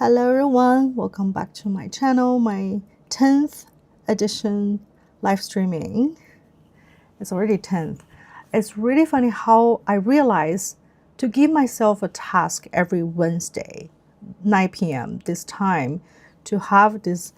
Hello everyone, welcome back to my channel, my 10th edition live streaming. It's already 10th. It's really funny how I realized to give myself a task every Wednesday, 9 p.m. this time, to have this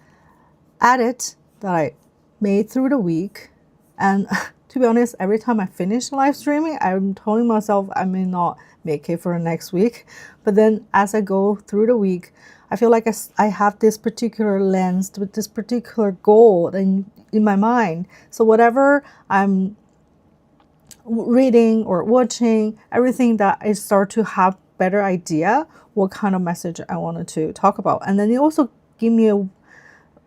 edit that I made through the week. And to be honest, every time I finish live streaming, I'm telling myself I may not make it for the next week. But then as I go through the week, I feel like I have this particular lens with this particular goal in my mind. So whatever I'm reading or watching, everything that I start to have better idea what kind of message I wanted to talk about. And then it also give me a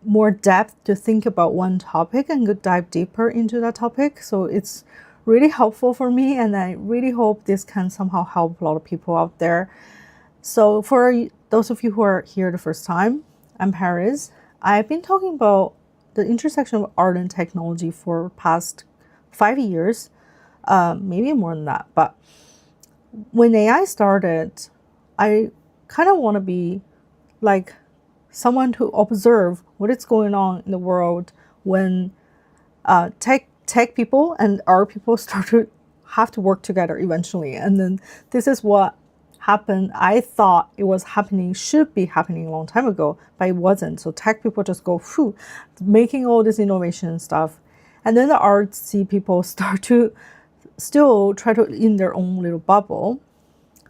more depth to think about one topic and go dive deeper into that topic. So it's really helpful for me, and I really hope this can somehow help a lot of people out there. So for those of you who are here the first time, I'm Paris. I've been talking about the intersection of art and technology for past 5 years, maybe more than that. But when AI started, I kind of want to be like someone to observe what is going on in the world when tech people and art people start to have to work together eventually. And then this is what happened. I thought it was happening, should be happening a long time ago, but it wasn't. So tech people just go through making all this innovation stuff. And then the artsy people start to still try to in their own little bubble.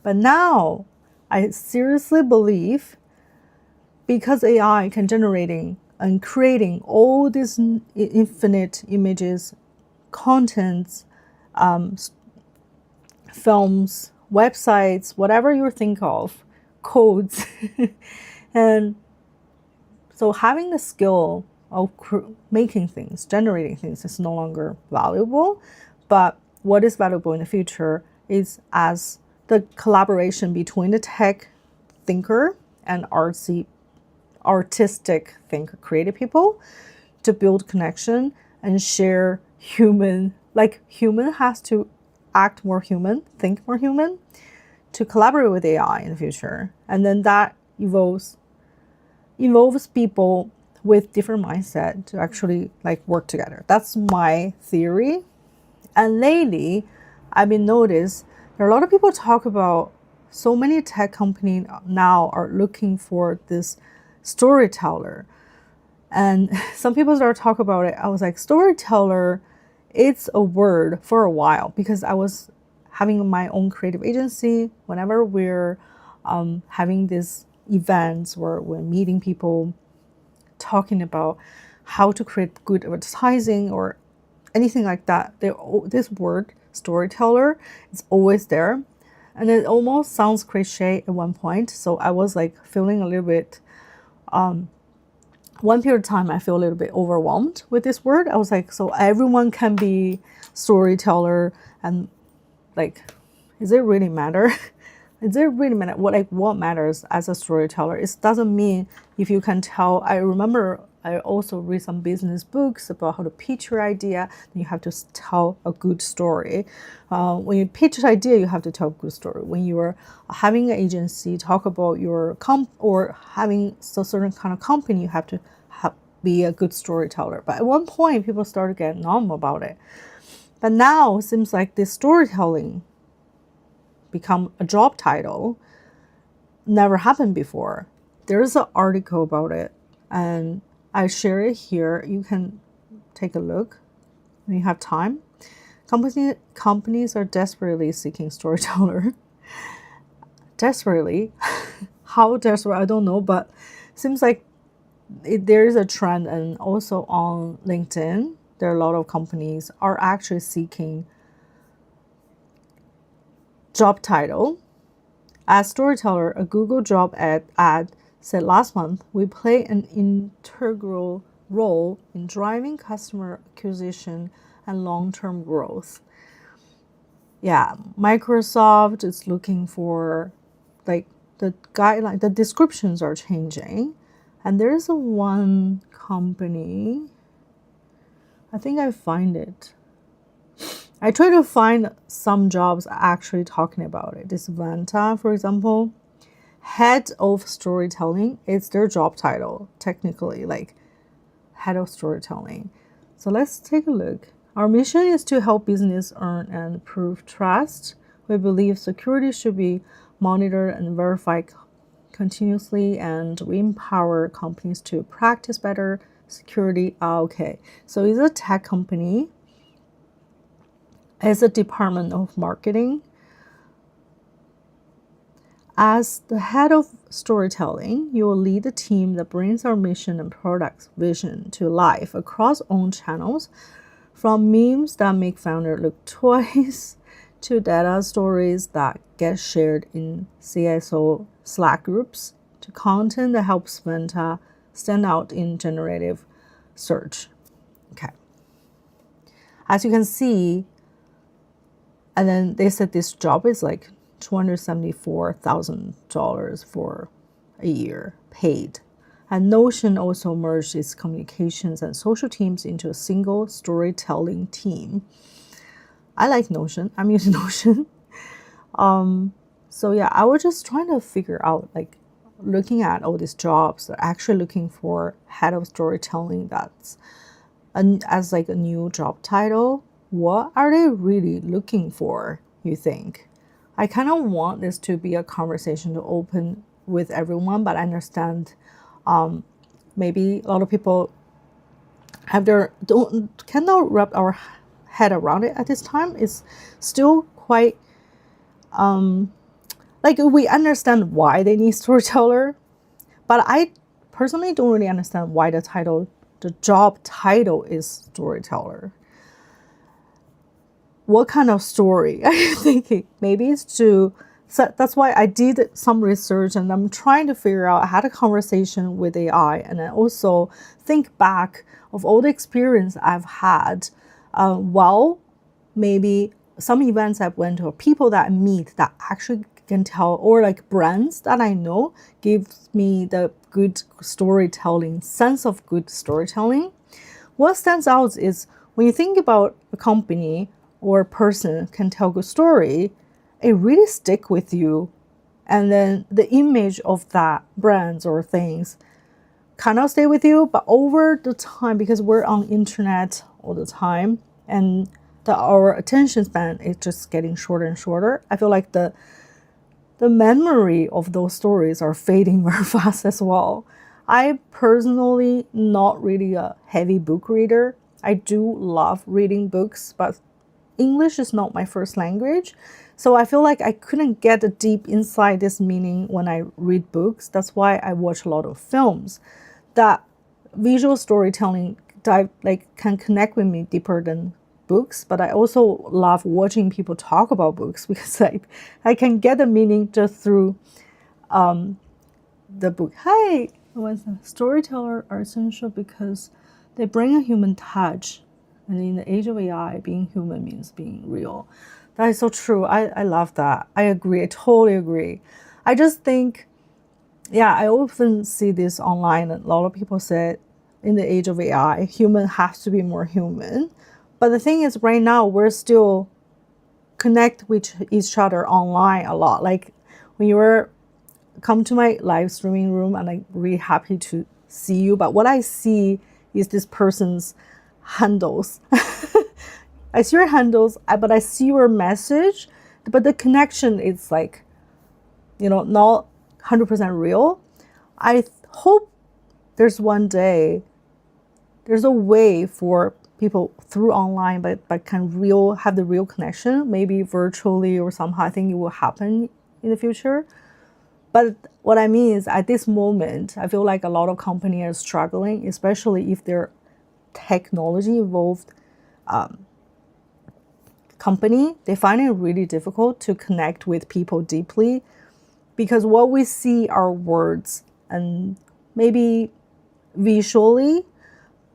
But now I seriously believe, because AI can generating and creating all these infinite images, contents, films, websites, whatever you think of, codes. And so having the skill of making things, generating things is no longer valuable. But what is valuable in the future is as the collaboration between the tech thinker and artistic thinker, creative people, to build connection and share human, like human has to act more human, think more human, to collaborate with AI in the future. And then that involves people with different mindset to actually like work together. That's my theory. And lately, I've been noticed there are a lot of people talk about, so many tech companies now are looking for this storyteller. And some people started talking about it. I was like, storyteller, it's a word for a while, because I was having my own creative agency. Whenever we're having these events where we're meeting people, talking about how to create good advertising or anything like that, this word storyteller is always there. And it almost sounds cliche at one point. So I was like feeling a little bit, one period of time, I feel a little bit overwhelmed with this word. I was like, so everyone can be storyteller, and like, is it really matter? Is it really matter? What matters as a storyteller? It doesn't mean if you can tell. I remember I also read some business books about how to pitch your idea. You have to tell a good story. When you pitch an idea, you have to tell a good story. When you are having an agency, talk about your or having a certain kind of company, you have to be a good storyteller. But at one point, people started getting numb about it. But now it seems like this storytelling become a job title. Never happened before. There's an article about it, and I share it here. You can take a look when you have time. Companies are desperately seeking storyteller. Desperately. How desperate, I don't know, but it seems like there is a trend. And also on LinkedIn, there are a lot of companies are actually seeking job title. As storyteller, a Google job ad said last month, we play an integral role in driving customer acquisition and long-term growth. Yeah, Microsoft is looking for, like, the guideline, the descriptions are changing. And there's one company, I think I find it. I try to find some jobs actually talking about it. This Vanta, for example, head of storytelling is their job title, technically, like head of storytelling. So let's take a look. Our mission is to help business earn and prove trust. We believe security should be monitored and verified continuously, and we empower companies to practice better security. Okay, so it's a tech company. It's a department of marketing. As the head of storytelling, you will lead a team that brings our mission and product vision to life across own channels, from memes that make founder look twice to data stories that get shared in CSO Slack groups to content that helps Venta stand out in generative search. Okay. As you can see, and then they said this job is like $274,000 for a year paid. And Notion also merged its communications and social teams into a single storytelling team. I like Notion. I'm using Notion. So yeah, I was just trying to figure out, like, looking at all these jobs, they're actually looking for head of storytelling that's as like a new job title. What are they really looking for, you think? I kind of want this to be a conversation to open with everyone, but I understand maybe a lot of people cannot wrap our head around it at this time. It's still quite like, we understand why they need storyteller, but I personally don't really understand why the job title is storyteller. What kind of story are you thinking? Maybe it's so that's why I did some research, and I'm trying to figure out, I had a conversation with AI, and I also think back of all the experience I've had while maybe some events I've went to, or people that I meet that actually can tell, or like brands that I know gives me the good storytelling, sense of good storytelling. What stands out is when you think about a company or a person can tell a good story, it really stick with you. And then the image of that brands or things kind of stay with you, but over the time, because we're on internet all the time, and our attention span is just getting shorter and shorter, I feel like the memory of those stories are fading very fast as well. I personally not really a heavy book reader. I do love reading books, but English is not my first language. So I feel like I couldn't get a deep inside this meaning when I read books. That's why I watch a lot of films. That visual storytelling can connect with me deeper than books, but I also love watching people talk about books because I can get the meaning just through the book. Hi, storytellers are essential because they bring a human touch. And in the age of AI, being human means being real. That is so true. I love that. I agree. I totally agree. I just think, yeah, I often see this online. A lot of people say in the age of AI, human has to be more human. But the thing is, right now, we're still connect with each other online a lot. Like when you come to my live streaming room, and I'm really happy to see you. But what I see is this person's handles. I see your handles, but I see your message, but the connection is like, not 100% real. I hope there's one day, there's a way for people through online, but can have the real connection, maybe virtually or somehow. I think it will happen in the future. But what I mean is, at this moment, I feel like a lot of companies are struggling, especially if they're technology involved company. They find it really difficult to connect with people deeply, because what we see are words and maybe visually,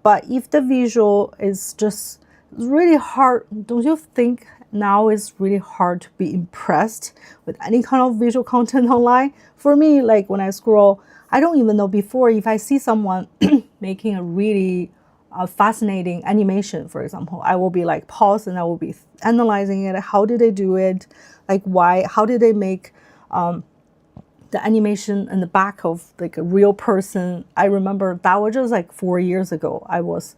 but if the visual is just really hard, don't you think now it's really hard to be impressed with any kind of visual content online? For me, like when I scroll, I don't even know before if I see someone making a really fascinating animation, for example, I will be like pause and I will be analyzing it. How did they do it? Like why? How did they make the animation in the back of like a real person. I remember that was just like 4 years ago. I was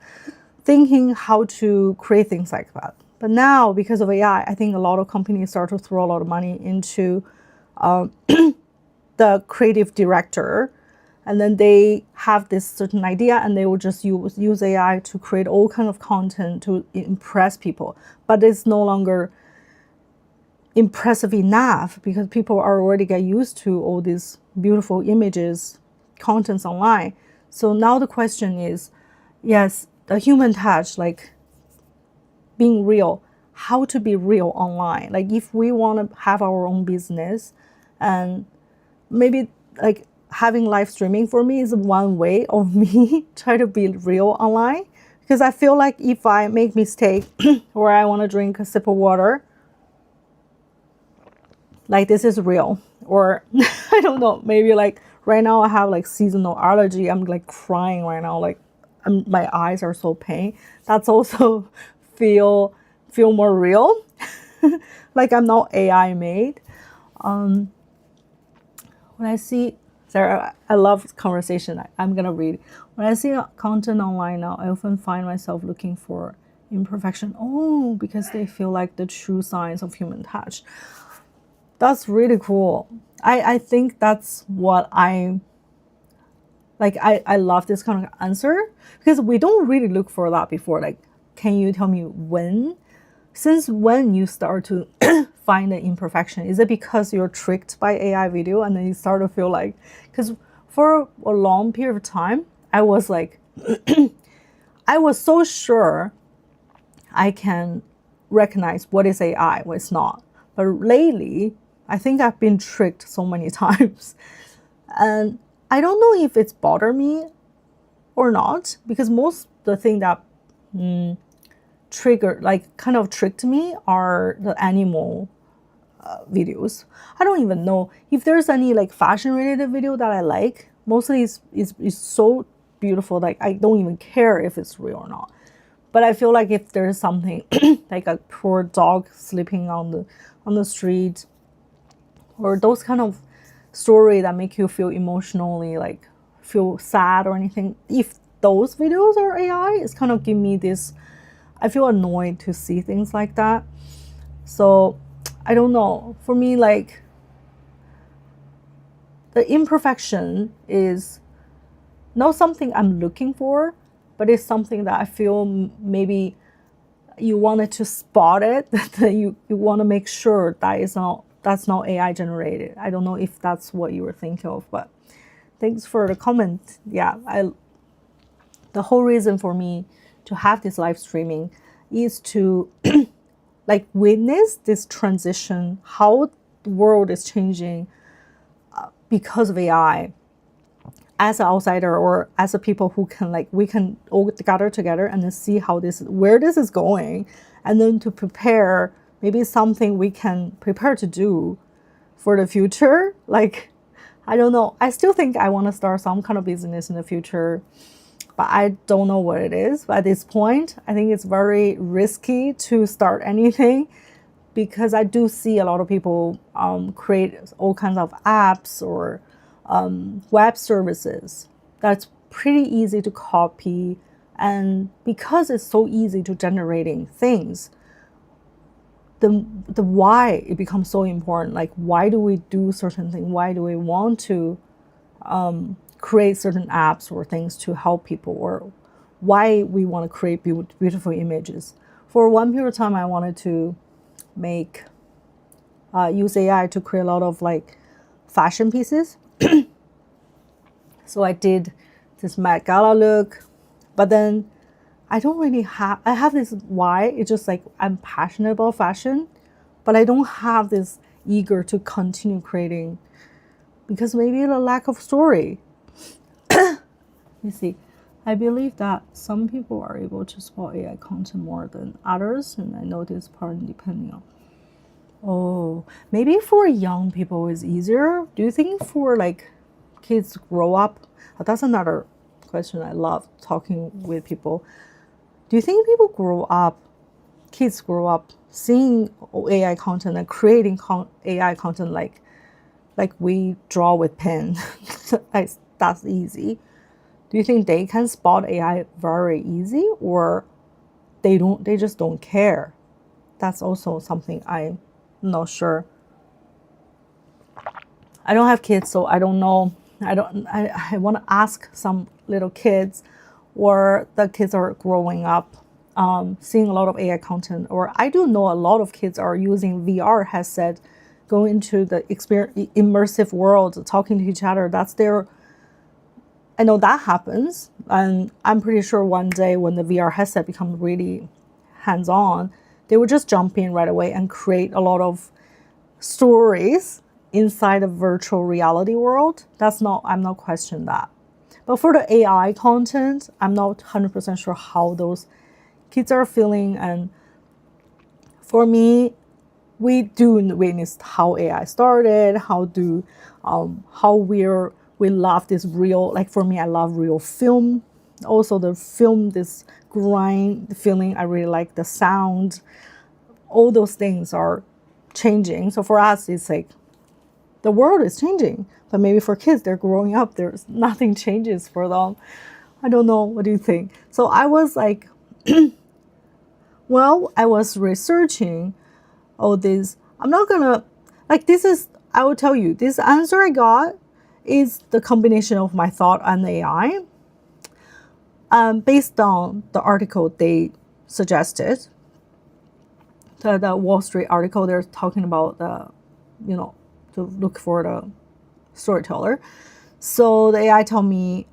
thinking how to create things like that. But now, because of AI, I think a lot of companies start to throw a lot of money into the creative director, and then they have this certain idea and they will just use AI to create all kinds of content to impress people. But it's no longer impressive enough because people are already get used to all these beautiful images, contents online. So now the question is, yes, the human touch, like being real, how to be real online. Like if we want to have our own business, and maybe like having live streaming for me is one way of me try to be real online, because I feel like if I make mistake or I want to drink a sip of water, like this is real. Or I don't know, maybe like right now I have like seasonal allergy, I'm like crying right now, like my eyes are so pain. That's also feel more real. Like I'm not AI made. When I see, Sarah, I love conversation. I'm gonna read. When I see content online now, I often find myself looking for imperfection. Oh, because they feel like the true signs of human touch. That's really cool. I think that's what I like. I love this kind of answer because we don't really look for that before. Like, can you tell me when? Since when you start to find the imperfection? Is it because you're tricked by AI video and then you start to feel like, because for a long period of time, I was like, I was so sure I can recognize what is AI, what is not. But lately, I think I've been tricked so many times. And I don't know if it's bothered me or not, because most the thing that kind of tricked me are the animal videos. I don't even know if there's any like fashion related video that I like. Mostly is so beautiful, like I don't even care if it's real or not. But I feel like if there's something like a poor dog sleeping on the street, or those kind of story that make you feel emotionally like feel sad or anything, if those videos are AI, it's kind of give me this, I feel annoyed to see things like that. So I don't know. For me, like the imperfection is not something I'm looking for, but it's something that I feel maybe you wanted to spot it, that you want to make sure that's not AI generated. I don't know if that's what you were thinking of, but thanks for the comment. Yeah, the whole reason for me to have this live streaming is to like witness this transition, how the world is changing because of AI. As an outsider or as a people who can like, we can all gather together and then see where this is going, and then to prepare maybe something we can prepare to do for the future. Like, I don't know. I still think I want to start some kind of business in the future, but I don't know what it is. But at this point, I think it's very risky to start anything, because I do see a lot of people create all kinds of apps or web services that's pretty easy to copy. And because it's so easy to generating things, the why it becomes so important. Like, why do we do certain things? Why do we want to create certain apps or things to help people, or why we want to create beautiful images? For one period of time, I wanted to make use AI to create a lot of like fashion pieces. So I did this Met Gala look, but then I don't really I have this why. It's just like I'm passionate about fashion, but I don't have this eager to continue creating, because maybe the lack of story. You see, I believe that some people are able to spot AI content more than others, and I know this part depending on. Oh, maybe for young people it's easier. Do you think for like kids grow up? That's another question. I love talking with people. Do you think kids grow up seeing AI content and creating AI content like like we draw with pen. That's easy. Do you think they can spot AI very easy, or they just don't care? That's also something I'm not sure. I don't have kids, so I don't know. I want to ask some little kids, or the kids are growing up, seeing a lot of AI content, or I do know a lot of kids are using VR headset, going into the immersive world, talking to each other. I know that happens, and I'm pretty sure one day when the VR headset becomes really hands-on, they will just jump in right away and create a lot of stories inside a virtual reality world. I'm not questioning that. But for the AI content, I'm not 100% sure how those kids are feeling. And for me, we do witness how AI started, how we love this real, like for me, I love real film. Also the film, this grind feeling, I really like the sound. All those things are changing. So for us, it's like the world is changing. But maybe for kids, they're growing up, there's nothing changes for them. I don't know. What do you think? So I was like, well, I was researching all this. I'm not gonna, like, I will tell you, this answer I got is the combination of my thought and AI, based on the article they suggested. The Wall Street article, they're talking about to look for the storyteller. So the AI told me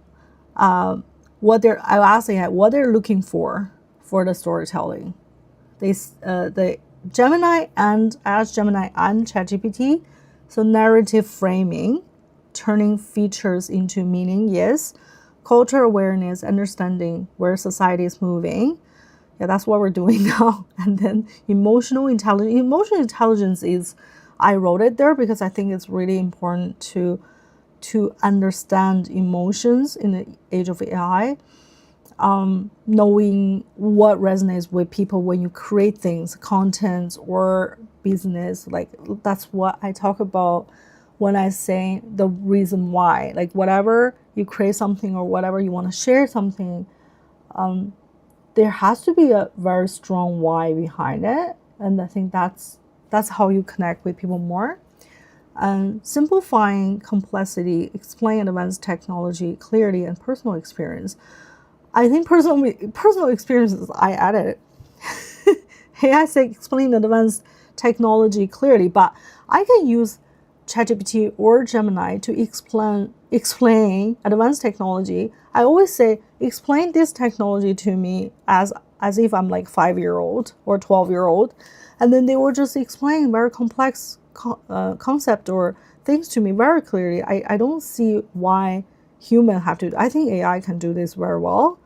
I asked AI what they're looking for the storytelling. The Gemini and ChatGPT. So narrative framing, turning features into meaning, yes. Culture awareness, understanding where society is moving. Yeah, that's what we're doing now. And then emotional intelligence. Emotional intelligence is, I wrote it there because I think it's really important to understand emotions in the age of AI. Knowing what resonates with people when you create things, content or business. Like that's what I talk about when I say the reason why. Like whatever you create something or whatever you want to share something, there has to be a very strong why behind it. And I think that's how you connect with people more. And simplifying complexity, explain advanced technology clearly, and personal experience. I think personal experiences, I added. Hey, I say explain advanced technology clearly, but I can use ChatGPT or Gemini to explain advanced technology. I always say, explain this technology to me as if I'm like 5-year-old or 12-year-old, and then they will just explain very complex concept or things to me very clearly. I don't see why human have to. I think AI can do this very well.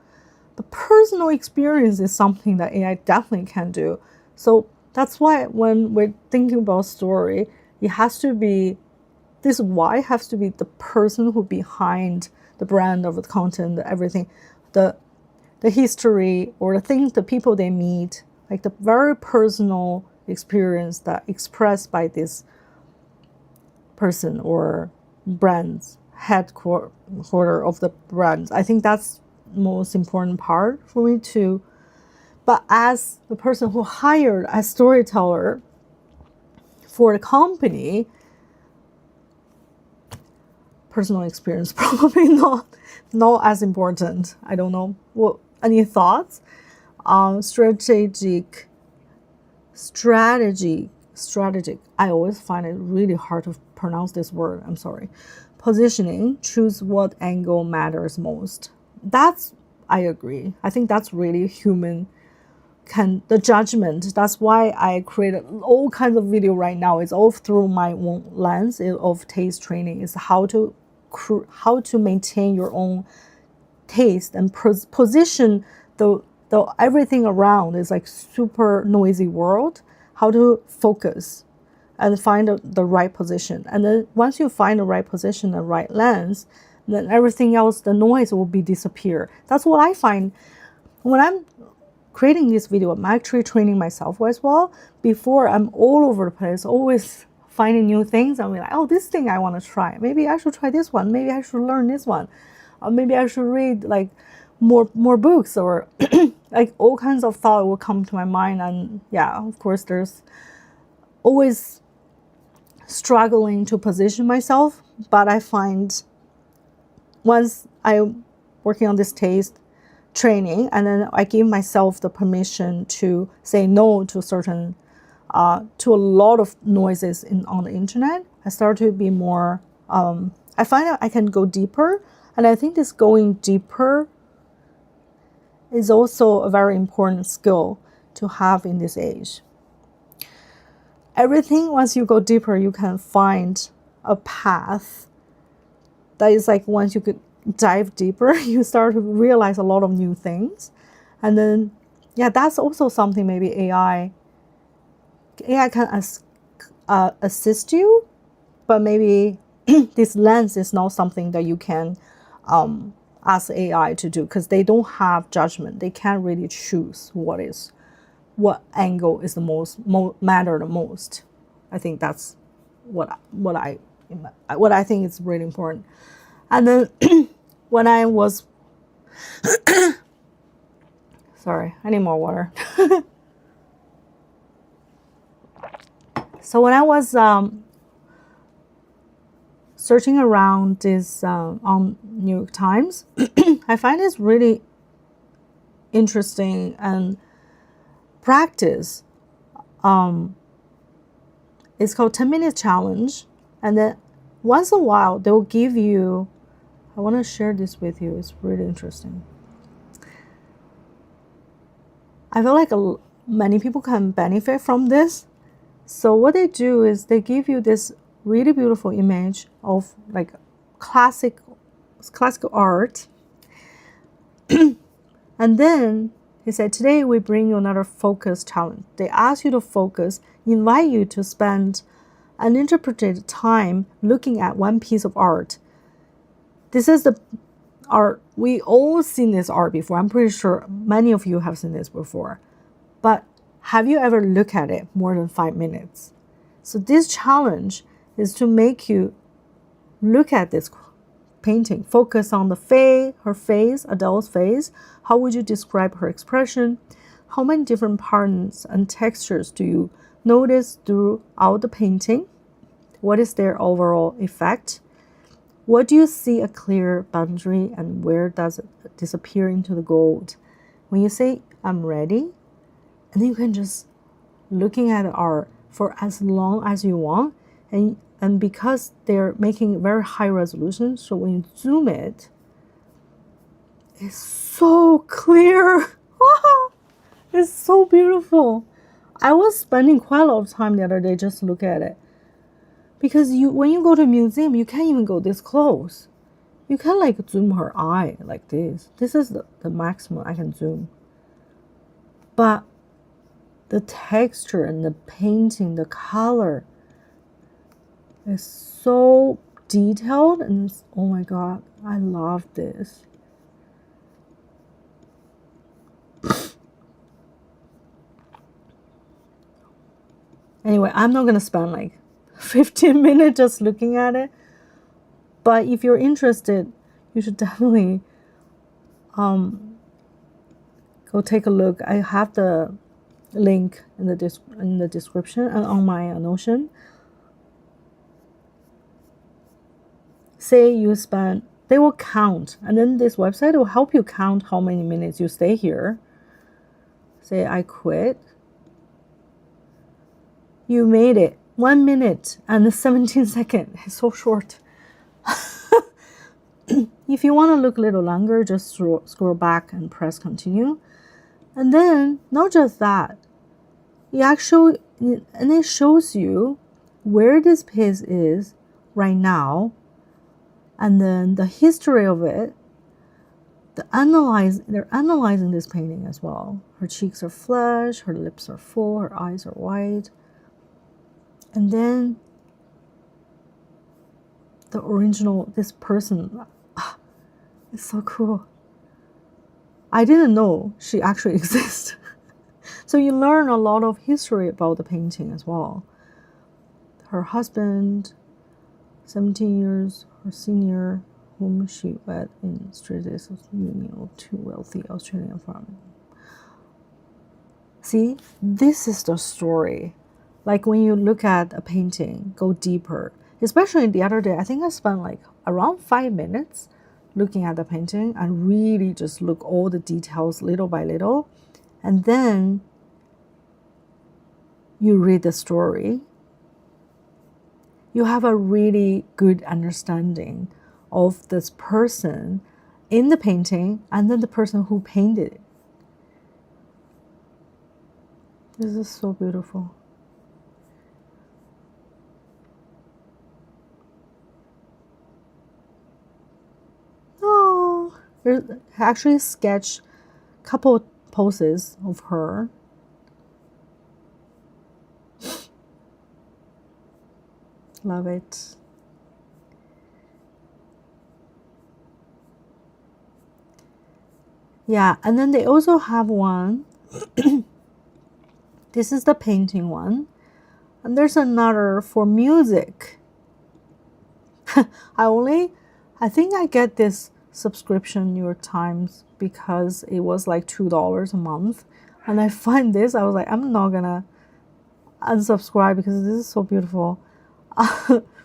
The personal experience is something that AI definitely can do. So that's why when we're thinking about story, it has to be, this why has to be the person who behind the brand of the content, everything, the history or the things, the people they meet, like the very personal experience that expressed by this person or brand's headquarter of the brands. I think that's most important part for me too. But as the person who hired a storyteller for the company, personal experience probably not as important. I don't know. What, any thoughts? Strategic. I always find it really hard to pronounce this word. I'm sorry. Positioning. Choose what angle matters most. I agree. I think that's really human. The judgment. That's why I created all kinds of video right now. It's all through my own lens of taste training. It's how to maintain your own taste and position the everything around is like super noisy world. How to focus and find the right position. And then once you find the right position, the right lens, then everything else, the noise will disappear. That's what I find when I'm creating this video. I'm actually training myself as well. Before, I'm all over the place, always finding new things and be like, oh, this thing I want to try. Maybe I should try this one. Maybe I should learn this one. Or maybe I should read like more books, or like all kinds of thought will come to my mind. And yeah, of course, there's always struggling to position myself, but I find once I'm working on this taste training, and then I give myself the permission to say no to certain to a lot of noises on the internet, I start to be more I find that I can go deeper, and I think this going deeper is also a very important skill to have in this age. Everything, once you go deeper, you can find a path that is like, once you could dive deeper, you start to realize a lot of new things. And then, yeah, that's also something maybe AI can assist you, but maybe this lens is not something that you can ask AI to do, because they don't have judgment. They can't really choose what angle is the most matter the most. I think that's what I think is really important. And then when I was sorry, I need more water. So when I was searching around this on New York Times, I find this really interesting and practice. It's called 10-minute challenge, and then once in a while they'll give you, I want to share this with you, it's really interesting. I feel like many people can benefit from this. So what they do is they give you this really beautiful image of like classical art. And then he said, today we bring you another focus challenge. They ask you to focus, invite you to spend uninterrupted time looking at one piece of art. This is the art. We all seen this art before. I'm pretty sure many of you have seen this before. But have you ever looked at it more than 5 minutes? So this challenge is to make you look at this painting, focus on her face, Adele's face. How would you describe her expression? How many different patterns and textures do you notice throughout the painting? What is their overall effect? What do you see a clear boundary, and where does it disappear into the gold? When you say, I'm ready, and then you can just looking at the art for as long as you want, and because they're making very high resolution, so when you zoom it, it's so clear. It's so beautiful. I was spending quite a lot of time the other day just look at it, because when you go to a museum, you can't even go this close. You can like zoom her eye like this. This is the maximum I can zoom. But the texture and the painting, the color is so detailed, and oh my god, I love this. Anyway, I'm not gonna spend like 15 minutes just looking at it, but if you're interested, you should definitely go take a look. I have the link in the description and on my Notion. Say you spend, they will count, and then this website will help you count how many minutes you stay here. Say I quit. You made it 1 minute and 17 seconds. It's so short. If you want to look a little longer, just scroll back and press continue. And then not just that, it shows you where this piece is right now, and then the history of it. They're analyzing this painting as well. Her cheeks are flush, her lips are full, her eyes are wide. And then the original, this person, it's so cool. I didn't know she actually exists. So you learn a lot of history about the painting as well. her husband, 17 years, her senior, whom she wed in status of union of two wealthy Australian farmers. See, this is the story. Like when you look at a painting, go deeper. Especially the other day, I think I spent like around 5 minutes looking at the painting and really just look all the details little by little. And then you read the story. You have a really good understanding of this person in the painting and then the person who painted it. This is so beautiful. Oh, there's actually sketched a couple poses of her. Love it. Yeah, and then they also have one. This is the painting one. And there's another for music. I think I get this subscription New York Times because it was like $2 a month. And I find this, I was like, I'm not gonna unsubscribe because this is so beautiful.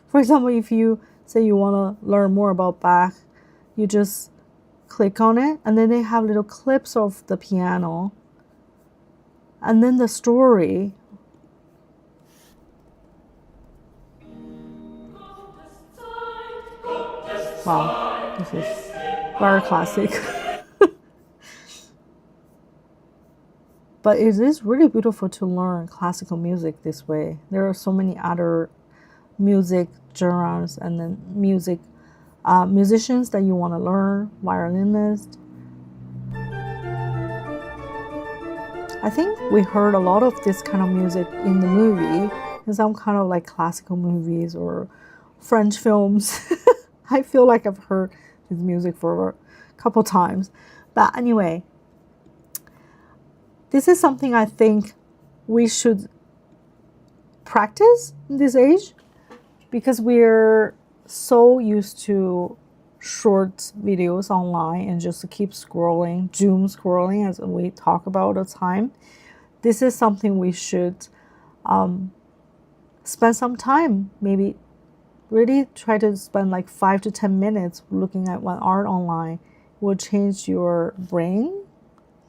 For example, if you say you want to learn more about Bach, you just click on it and then they have little clips of the piano and then the story. Wow, this is very classic. But it is really beautiful to learn classical music this way. There are so many other music genres and then musicians that you want to learn, violinist. I think we heard a lot of this kind of music in the movie, in some kind of like classical movies or French films. I feel like I've heard this music for a couple times. But anyway, this is something I think we should practice in this age because we're so used to short videos online and just keep scrolling, doom scrolling as we talk about all the time. This is something we should spend some time, maybe really try to spend like 5 to 10 minutes looking at one art online. It will change your brain,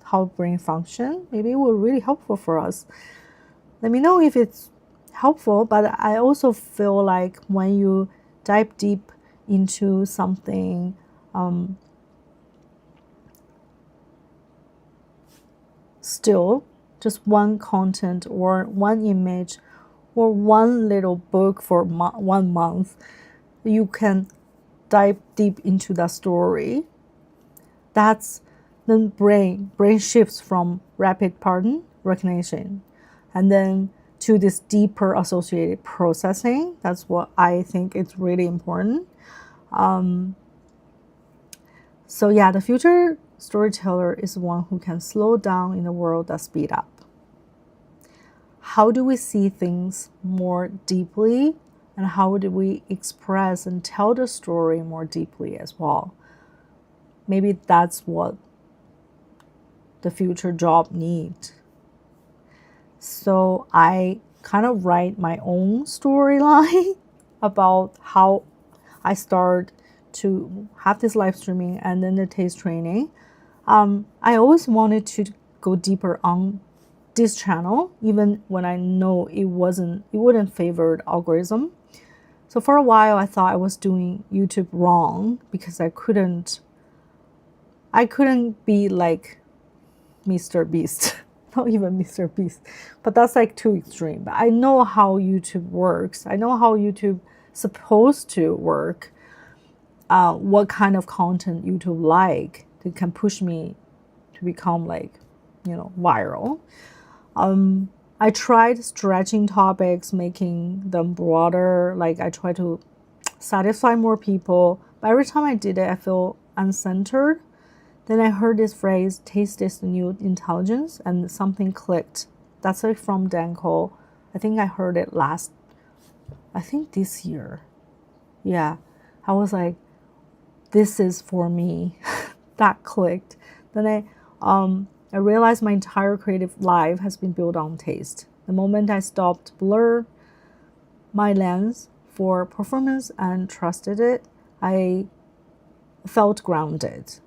how brain function. Maybe it will really helpful for us. Let me know if it's helpful, but I also feel like when you dive deep into something still just one content or one image or one little book for 1 month, you can dive deep into the story. That's the brain shifts from rapid pattern recognition and then to this deeper associated processing. That's what I think is really important. So yeah, the future storyteller is one who can slow down in a world that speed up. How do we see things more deeply, and how do we express and tell the story more deeply as well? Maybe that's what the future job needs. So I kind of write my own storyline about how I start to have this live streaming and then the taste training. I always wanted to go deeper on this channel, even when I know it wouldn't favor algorithm. So for a while, I thought I was doing YouTube wrong because I couldn't be like Mr. Beast. Not even Mr. Beast, but that's like too extreme. But I know how YouTube works. I know how YouTube supposed to work. What kind of content YouTube like that can push me to become like, viral. I tried stretching topics, making them broader. Like I try to satisfy more people. But every time I did it, I feel uncentered. Then I heard this phrase, taste is the new intelligence, and something clicked. That's like from Dan Cole. I think I heard it last I think this year. Yeah, I was like, this is for me. That clicked. Then I realized my entire creative life has been built on taste. The moment I stopped blur my lens for performance and trusted it, I felt grounded.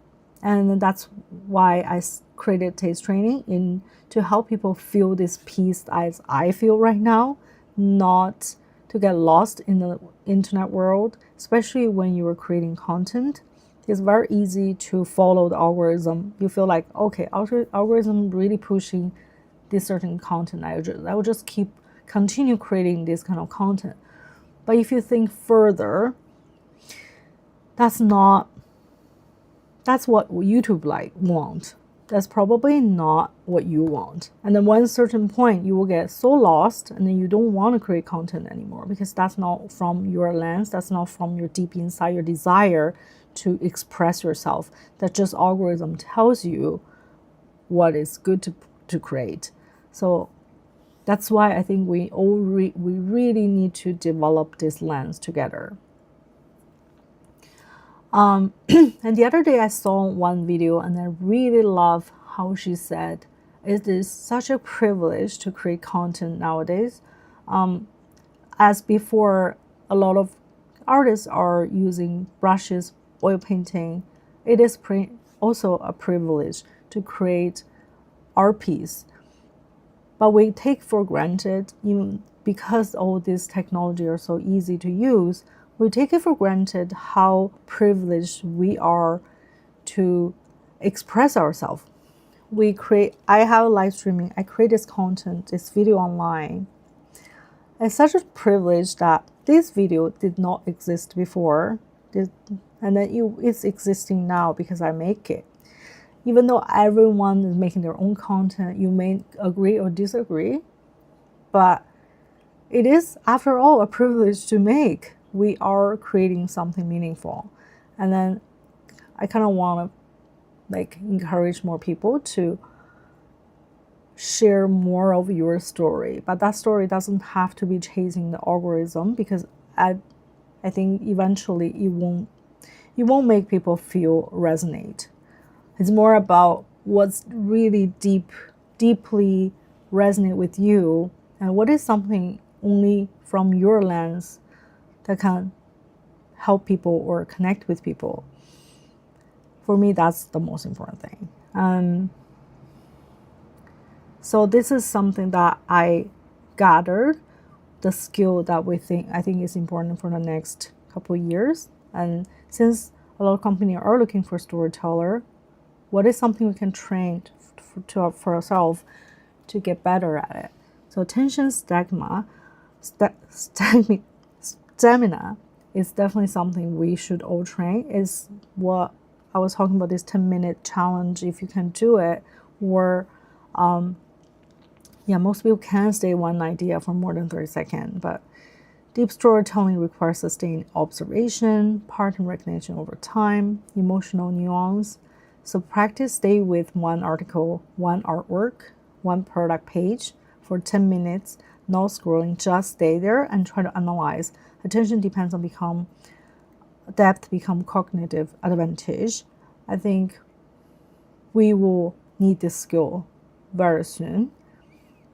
And that's why I created taste training to help people feel this peace as I feel right now, not to get lost in the internet world, especially when you are creating content. It's very easy to follow the algorithm. You feel like, okay, algorithm really pushing this certain content. I will just continue creating this kind of content. But if you think further, that's what YouTube want. That's probably not what you want. And then one certain point, you will get so lost, and then you don't want to create content anymore because that's not from your lens. That's not from your deep inside, your desire to express yourself. That just algorithm tells you what is good to create. So that's why I think we really need to develop this lens together. And the other day I saw one video and I really love how she said, it is such a privilege to create content nowadays. As before, a lot of artists are using brushes, oil painting. It is also a privilege to create art piece. But we take for granted, even because all these technology are so easy to use, we take it for granted how privileged we are to express ourselves. I have live streaming, I create this content, this video online. It's such a privilege that this video did not exist before, and then it's existing now because I make it. Even though everyone is making their own content, you may agree or disagree, but it is, after all, a privilege to make. We are creating something meaningful. And then I kind of want to encourage more people to share more of your story. But that story doesn't have to be chasing the algorithm, because I think eventually it won't make people feel resonate. It's more about what's really deeply resonate with you, and what is something only from your lens that can help people or connect with people. For me, that's the most important thing. So this is something that I gathered, the skill that I think is important for the next couple of years. And since a lot of companies are looking for storyteller, what is something we can train for ourselves to get better at it? So attention stamina is definitely something we should all train. Is what I was talking about, this 10-minute challenge. If you can do it, or most people can stay one idea for more than 30 seconds, but deep storytelling requires sustained observation, pattern recognition over time, emotional nuance. So practice stay with one article, one artwork, one product page for 10 minutes, no scrolling, just stay there and try to analyze. Attention depends on depth become cognitive advantage. I think we will need this skill very soon.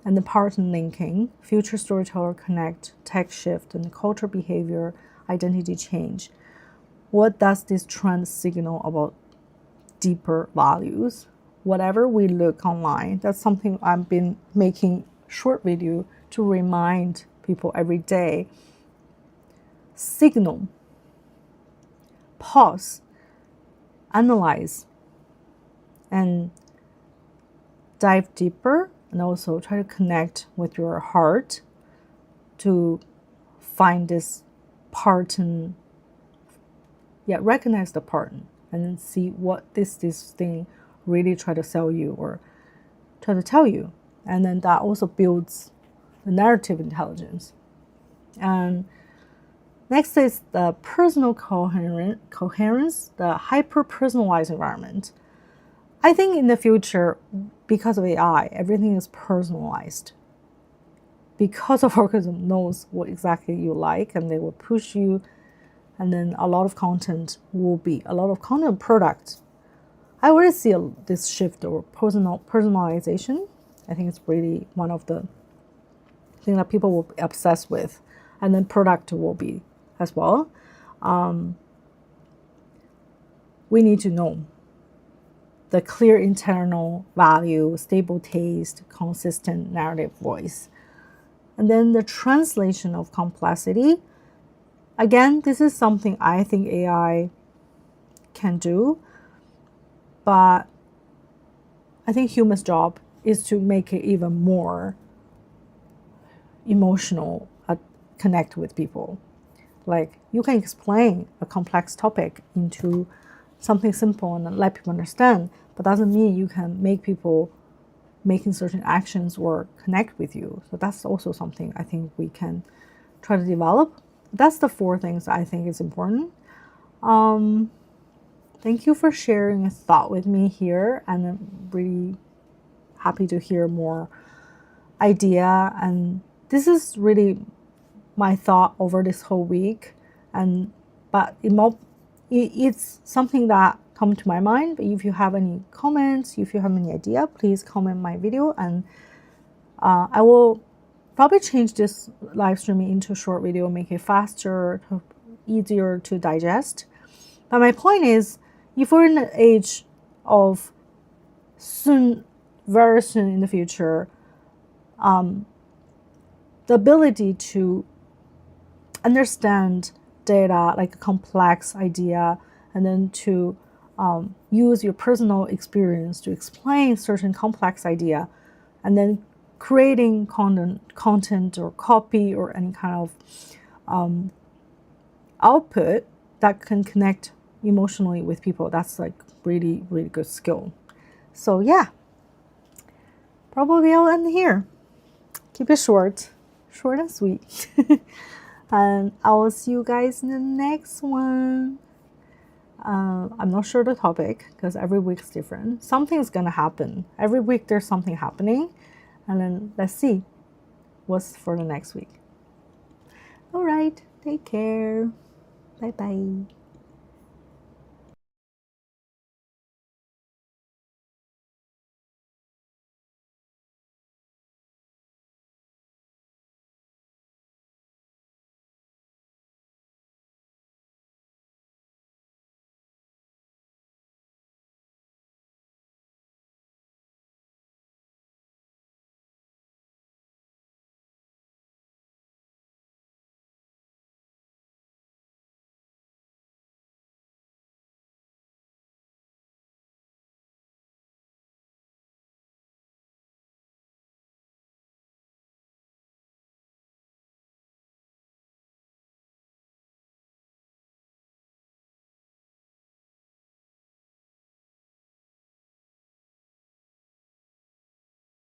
And the pattern linking, future storyteller connect, tech shift, and culture behavior, identity change. What does this trend signal about deeper values? Whatever we look online, that's something I've been making short video to remind people every day. Signal, pause, analyze, and dive deeper, and also try to connect with your heart to find this pattern. Recognize the pattern and then see what this thing really try to sell you or try to tell you. And then that also builds the narrative intelligence. And next is the personal coherence, the hyper-personalized environment. I think in the future, because of AI, everything is personalized. because of algorithm knows what exactly you like, and they will push you, and then a lot of content product. I already see this shift or personalization. I think it's really one of the things that people will be obsessed with, and then product will be as well. We need to know the clear internal value, stable taste, consistent narrative voice. And then the translation of complexity. Again, this is something I think AI can do, but I think humans' job is to make it even more emotional, connect with people. Like, you can explain a complex topic into something simple and let people understand, but doesn't mean you can make people making certain actions or connect with you. So that's also something I think we can try to develop. That's the 4 things I think is important. Thank you for sharing a thought with me here, and I'm really happy to hear more idea. And this is really my thought over this whole week, but it's something that come to my mind. But if you have any comments, if you have any idea, please comment my video, and I will probably change this live streaming into a short video, make it faster, easier to digest. But my point is, if we're in the age of very soon in the future, the ability to understand data, like a complex idea, and then to use your personal experience to explain certain complex idea, and then creating content or copy or any kind of output that can connect emotionally with people. That's like really, really good skill. So yeah, probably I'll end here. Keep it short and sweet. And I will see you guys in the next one. I'm not sure the topic because every week's different. Something's gonna happen. Every week there's something happening, and then let's see what's for the next week. All right, take care. Bye bye.